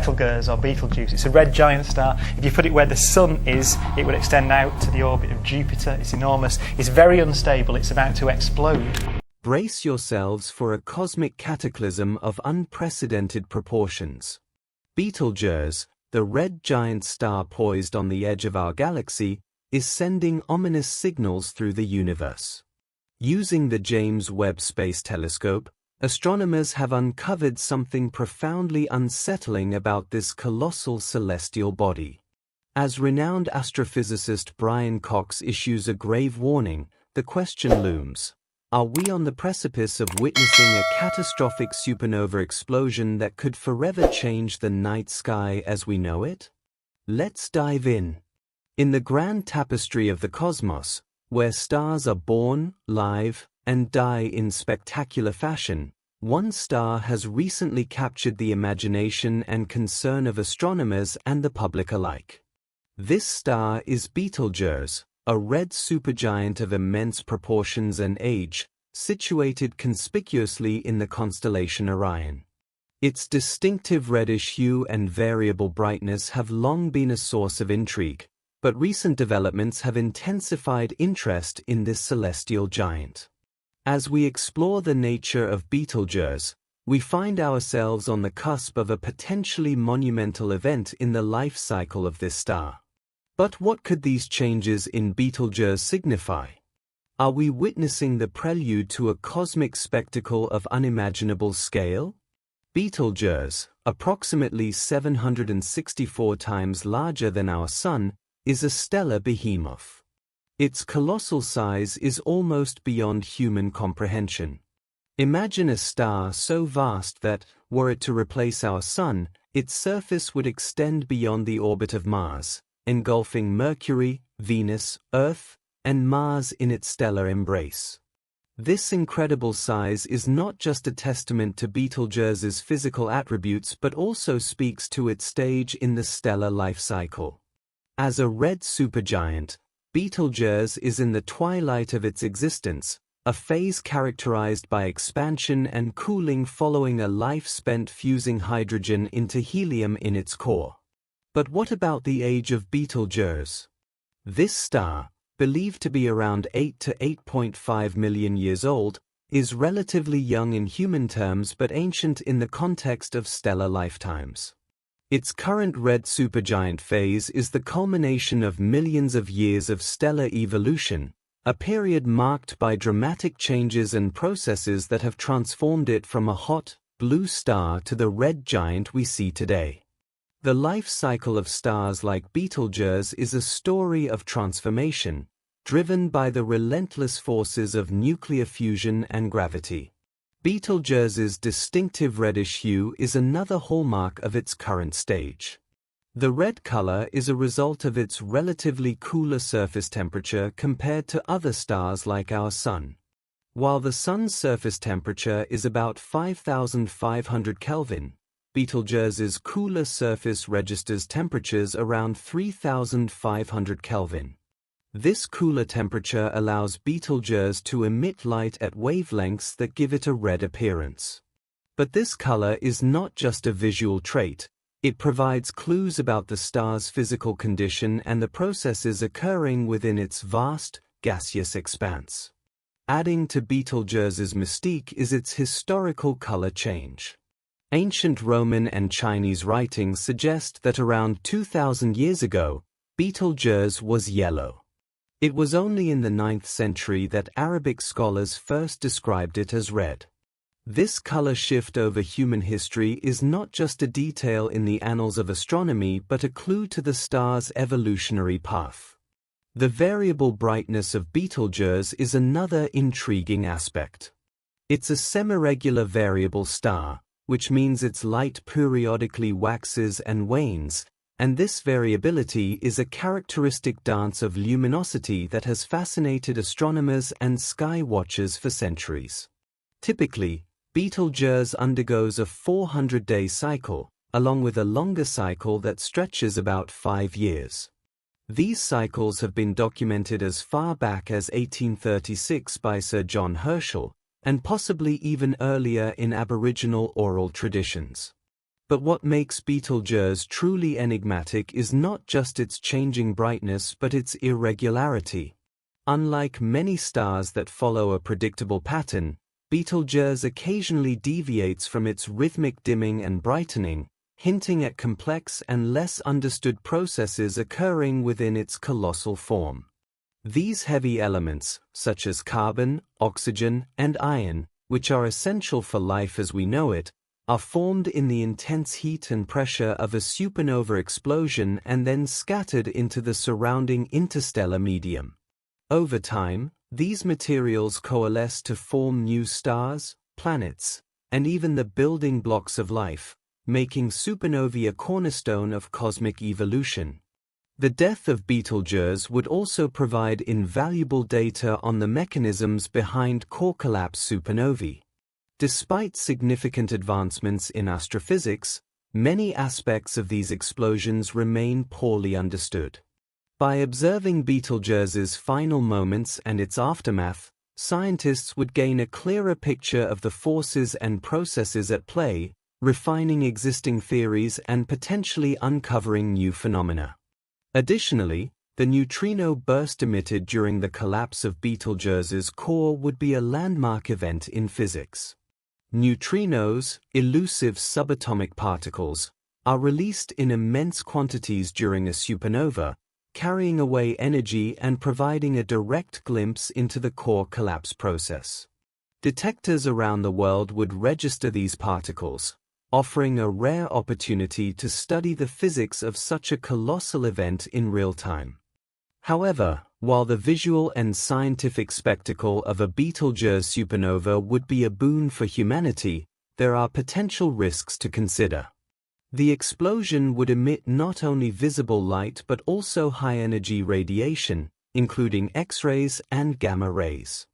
Betelgeuse or Betelgeuse. It's a red giant star. If you put it where the Sun is, it would extend out to the orbit of Jupiter. It's enormous. It's very unstable. It's about to explode. Brace yourselves for a cosmic cataclysm of unprecedented proportions. Betelgeuse, the red giant star poised on the edge of our galaxy, is sending ominous signals through the universe. Using the James Webb Space Telescope, astronomers have uncovered something profoundly unsettling about this colossal celestial body. As renowned astrophysicist Brian Cox issues a grave warning, the question looms: are we on the precipice of witnessing a catastrophic supernova explosion that could forever change the night sky as we know it? Let's dive in. In the grand tapestry of the cosmos, where stars are born, live, and die in spectacular fashion, one star has recently captured the imagination and concern of astronomers and the public alike. This star is Betelgeuse, a red supergiant of immense proportions and age, situated conspicuously in the constellation Orion. Its distinctive reddish hue and variable brightness have long been a source of intrigue, but recent developments have intensified interest in this celestial giant. As we explore the nature of Betelgeuse, we find ourselves on the cusp of a potentially monumental event in the life cycle of this star. But what could these changes in Betelgeuse signify? Are we witnessing the prelude to a cosmic spectacle of unimaginable scale? Betelgeuse, approximately 764 times larger than our Sun, is a stellar behemoth. Its colossal size is almost beyond human comprehension. Imagine a star so vast that, were it to replace our Sun, its surface would extend beyond the orbit of Mars, engulfing Mercury, Venus, Earth, and Mars in its stellar embrace. This incredible size is not just a testament to Betelgeuse's physical attributes but also speaks to its stage in the stellar life cycle. As a red supergiant, Betelgeuse is in the twilight of its existence, a phase characterized by expansion and cooling following a life spent fusing hydrogen into helium in its core. But what about the age of Betelgeuse? This star, believed to be around 8 to 8.5 million years old, is relatively young in human terms but ancient in the context of stellar lifetimes. Its current red supergiant phase is the culmination of millions of years of stellar evolution, a period marked by dramatic changes and processes that have transformed it from a hot, blue star to the red giant we see today. The life cycle of stars like Betelgeuse is a story of transformation, driven by the relentless forces of nuclear fusion and gravity. Betelgeuse's distinctive reddish hue is another hallmark of its current stage. The red color is a result of its relatively cooler surface temperature compared to other stars like our Sun. While the Sun's surface temperature is about 5,500 Kelvin, Betelgeuse's cooler surface registers temperatures around 3,500 Kelvin. This cooler temperature allows Betelgeuse to emit light at wavelengths that give it a red appearance. But this color is not just a visual trait, it provides clues about the star's physical condition and the processes occurring within its vast, gaseous expanse. Adding to Betelgeuse's mystique is its historical color change. Ancient Roman and Chinese writings suggest that around 2,000 years ago, Betelgeuse was yellow. It was only in the 9th century that Arabic scholars first described it as red. This color shift over human history is not just a detail in the annals of astronomy but a clue to the star's evolutionary path. The variable brightness of Betelgeuse is another intriguing aspect. It's a semiregular variable star, which means its light periodically waxes and wanes, and this variability is a characteristic dance of luminosity that has fascinated astronomers and sky watchers for centuries. Typically, Betelgeuse undergoes a 400-day cycle, along with a longer cycle that stretches about 5 years. These cycles have been documented as far back as 1836 by Sir John Herschel, and possibly even earlier in Aboriginal oral traditions. But what makes Betelgeuse truly enigmatic is not just its changing brightness but its irregularity. Unlike many stars that follow a predictable pattern, Betelgeuse occasionally deviates from its rhythmic dimming and brightening, hinting at complex and less understood processes occurring within its colossal form. These heavy elements, such as carbon, oxygen, and iron, which are essential for life as we know it, are formed in the intense heat and pressure of a supernova explosion and then scattered into the surrounding interstellar medium. Over time, these materials coalesce to form new stars, planets, and even the building blocks of life, making supernovae a cornerstone of cosmic evolution. The death of Betelgeuse would also provide invaluable data on the mechanisms behind core collapse supernovae. Despite significant advancements in astrophysics, many aspects of these explosions remain poorly understood. By observing Betelgeuse's final moments and its aftermath, scientists would gain a clearer picture of the forces and processes at play, refining existing theories and potentially uncovering new phenomena. Additionally, the neutrino burst emitted during the collapse of Betelgeuse's core would be a landmark event in physics. Neutrinos, elusive subatomic particles, are released in immense quantities during a supernova, carrying away energy and providing a direct glimpse into the core collapse process. Detectors around the world would register these particles, offering a rare opportunity to study the physics of such a colossal event in real time. However, while the visual and scientific spectacle of a Betelgeuse supernova would be a boon for humanity, there are potential risks to consider. The explosion would emit not only visible light but also high-energy radiation, including X-rays and gamma rays.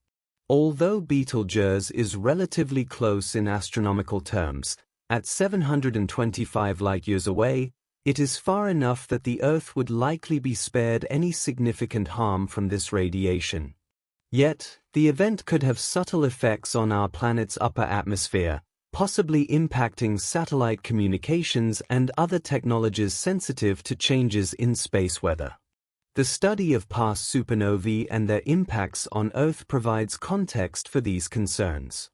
Although Betelgeuse is relatively close in astronomical terms, at 725 light-years away, it is far enough that the Earth would likely be spared any significant harm from this radiation. Yet, the event could have subtle effects on our planet's upper atmosphere, possibly impacting satellite communications and other technologies sensitive to changes in space weather. The study of past supernovae and their impacts on Earth provides context for these concerns.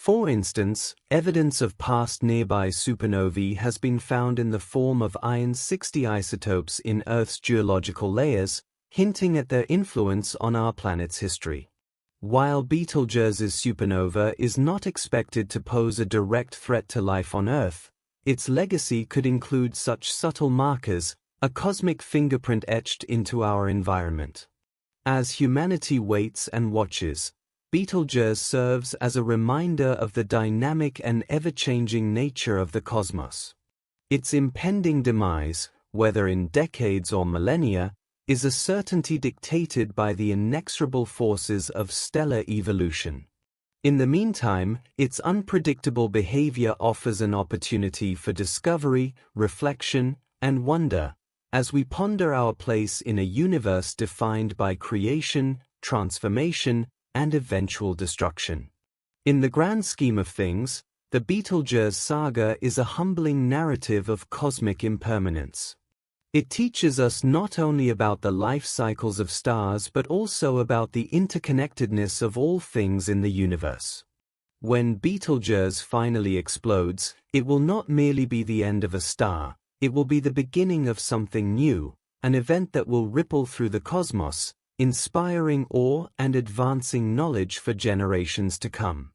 For instance, evidence of past nearby supernovae has been found in the form of iron-60 isotopes in Earth's geological layers, hinting at their influence on our planet's history. While Betelgeuse's supernova is not expected to pose a direct threat to life on Earth, its legacy could include such subtle markers, a cosmic fingerprint etched into our environment. As humanity waits and watches, Betelgeuse serves as a reminder of the dynamic and ever-changing nature of the cosmos. Its impending demise, whether in decades or millennia, is a certainty dictated by the inexorable forces of stellar evolution. In the meantime, its unpredictable behavior offers an opportunity for discovery, reflection, and wonder, as we ponder our place in a universe defined by creation, transformation, and eventual destruction. In the grand scheme of things, the Betelgeuse saga is a humbling narrative of cosmic impermanence. It teaches us not only about the life cycles of stars but also about the interconnectedness of all things in the universe. When Betelgeuse finally explodes, it will not merely be the end of a star, it will be the beginning of something new, an event that will ripple through the cosmos, inspiring awe and advancing knowledge for generations to come.